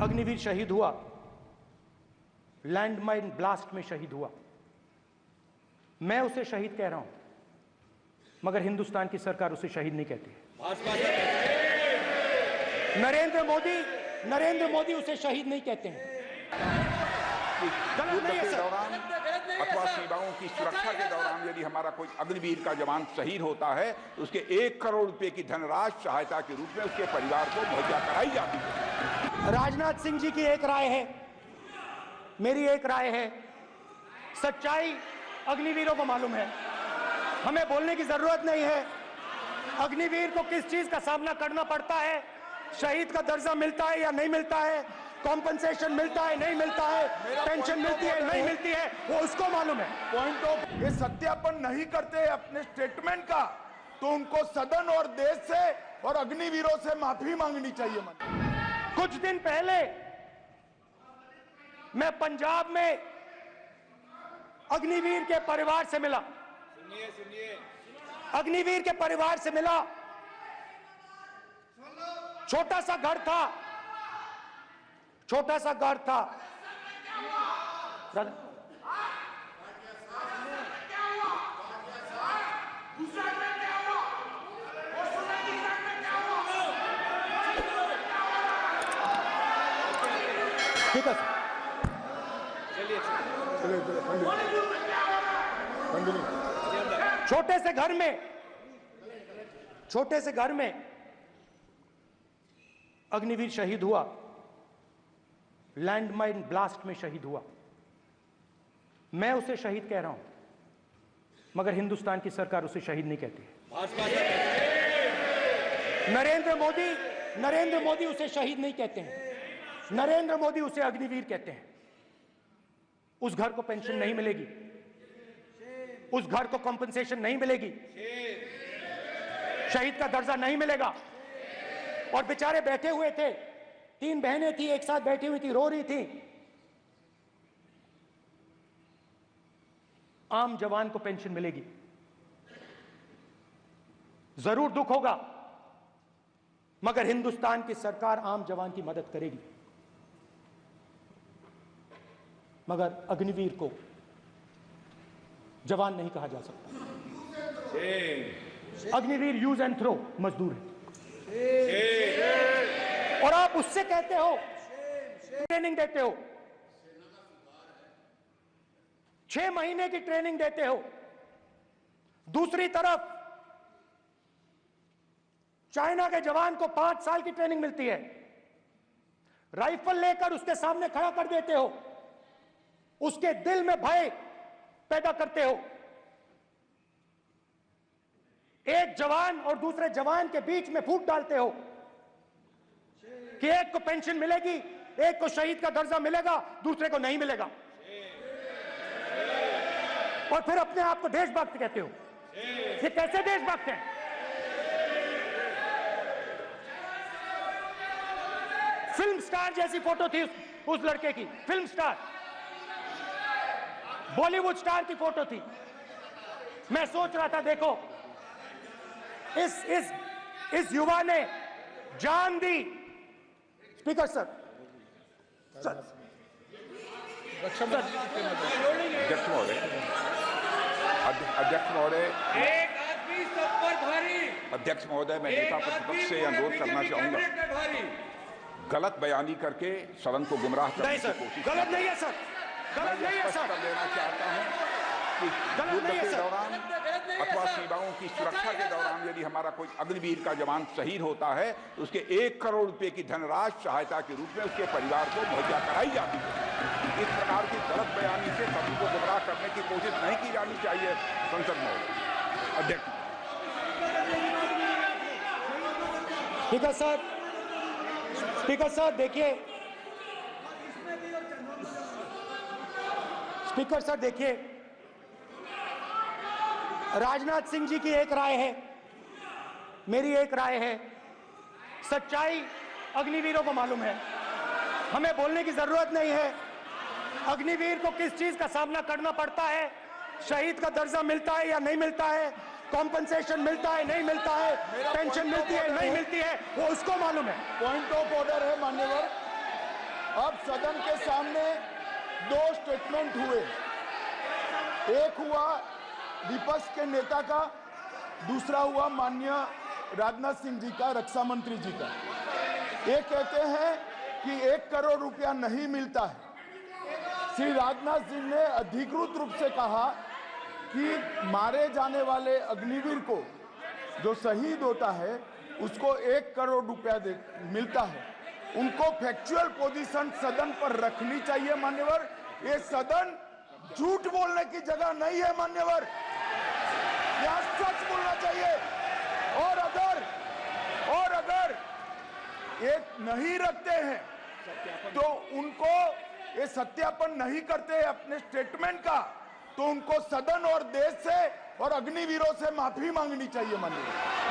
अग्निवीर शहीद हुआ, landmine blast में शहीद हुआ। मैं उसे शहीद कह रहा हूं, मगर हिंदुस्तान की सरकार उसे शहीद नहीं कहती। नरेंद्र मोदी उसे शहीद नहीं कहते हैं। युद्ध के दौरान अथवा सीमाओं की सुरक्षा के दौरान यदि हमारा कोई अग्निवीर का जवान शहीद होता है तो उसके 1 करोड़ रुपए की धनराशि सहायता के रूप में उसके परिवार को मुहैया कराई जाती है। राजनाथ सिंह जी की एक राय है, मेरी एक राय है। सच्चाई अग्निवीरों को मालूम है, हमें बोलने की जरूरत नहीं है। अग्निवीर को किस चीज का सामना करना पड़ता है, शहीद का दर्जा मिलता है या नहीं मिलता है, कॉम्पनसेशन मिलता है नहीं मिलता है, पेंशन मिलती है नहीं मिलती है, वो उसको मालूम है। पॉइंट ऑफ ये सत्यापन नहीं करते अपने स्टेटमेंट का तो उनको सदन और देश से और अग्निवीरों से माफी मांगनी चाहिए। कुछ दिन पहले मैं पंजाब में अग्निवीर के परिवार से मिला। सुनिए अग्निवीर के परिवार से मिला। छोटा सा घर था, ठीक है छोटे से घर में अग्निवीर शहीद हुआ, लैंडमाइन ब्लास्ट में शहीद हुआ। मैं उसे शहीद कह रहा हूं, मगर हिंदुस्तान की सरकार उसे शहीद नहीं कहती। नरेंद्र मोदी उसे शहीद नहीं कहते हैं। नरेंद्र मोदी उसे अग्निवीर कहते हैं। उस घर को पेंशन नहीं मिलेगी, उस घर को कॉम्पनसेशन नहीं मिलेगी, शहीद का दर्जा नहीं मिलेगा। और बेचारे बैठे हुए थे, 3 बहनें थी, एक साथ बैठी हुई थी, रो रही थी। आम जवान को पेंशन मिलेगी, जरूर दुख होगा, मगर हिंदुस्तान की सरकार आम जवान की मदद करेगी। मगर अग्निवीर को जवान नहीं कहा जा सकता। अग्निवीर यूज एंड थ्रो मजदूर है। और आप उससे कहते हो, ट्रेनिंग देते हो, 6 महीने की ट्रेनिंग देते हो। दूसरी तरफ चाइना के जवान को 5 साल की ट्रेनिंग मिलती है। राइफल लेकर उसके सामने खड़ा कर देते हो, उसके दिल में भय पैदा करते हो। एक जवान और दूसरे जवान के बीच में फूट डालते हो कि एक को पेंशन मिलेगी, एक को शहीद का दर्जा मिलेगा, दूसरे को नहीं मिलेगा। और फिर अपने आप को देशभक्त कहते हो। ये कैसे देशभक्त हैं? फिल्म स्टार जैसी फोटो थी उस लड़के की, फिल्म स्टार, बॉलीवुड स्टार की फोटो थी। मैं सोच रहा था, देखो इस युवा ने जान दी। स्पीकर सर, अध्यक्ष महोदय, मैं नेता प्रतिपक्ष से अनुरोध करना चाहूंगा, गलत बयानी करके सदन को गुमराह करने की कोशिश। गलत नहीं है सर, गलत नहीं है सर। कर देना चाहता हूं कि युद्ध के दौरान अथवा सीमाओं की सुरक्षा के दौरान यदि हमारा कोई अग्निवीर का जवान शहीद होता है तो उसके 1 करोड़ रुपए की धनराशि सहायता के रूप में उसके परिवार को मुहैया कराई जाती है। इस प्रकार की गलत बयानी से सभी को गुमराह करने की कोशिश नहीं की जानी चाहिए। संसद महोदय, अध्यक्ष। स्पीकर सर देखिए, स्पीकर सर देखिए, राजनाथ सिंह जी की एक राय है, मेरी एक राय है। सच्चाई अग्निवीरों को मालूम है, हमें बोलने की जरूरत नहीं है। अग्निवीर को किस चीज का सामना करना पड़ता है, शहीद का दर्जा मिलता है या नहीं मिलता है, कॉम्पनसेशन मिलता है नहीं मिलता है, पेंशन मिलती है नहीं मिलती है, वो उसको मालूम है। पॉइंट ऑफ ऑर्डर है मान्यवर। अब सदन के सामने दो स्टेटमेंट हुए। एक हुआ विपक्ष के नेता का, दूसरा हुआ माननीय राजनाथ सिंह जी का, रक्षा मंत्री जी का। ये कहते हैं कि 1 करोड़ रुपया नहीं मिलता है। श्री राजनाथ सिंह ने अधिकृत रूप से कहा कि मारे जाने वाले अग्निवीर को जो शहीद होता है उसको 1 करोड़ रुपया मिलता है। उनको फैक्चुअल पोजीशन सदन पर रखनी चाहिए मान्यवर। ये सदन झूठ बोलने की जगह नहीं है मान्यवर, यहाँ सच बोलना चाहिए। और अगर ये नहीं रखते हैं तो उनको ये सत्यापन नहीं करते अपने स्टेटमेंट का, तो उनको सदन और देश से और अग्निवीरों से माफी मांगनी चाहिए माननीय।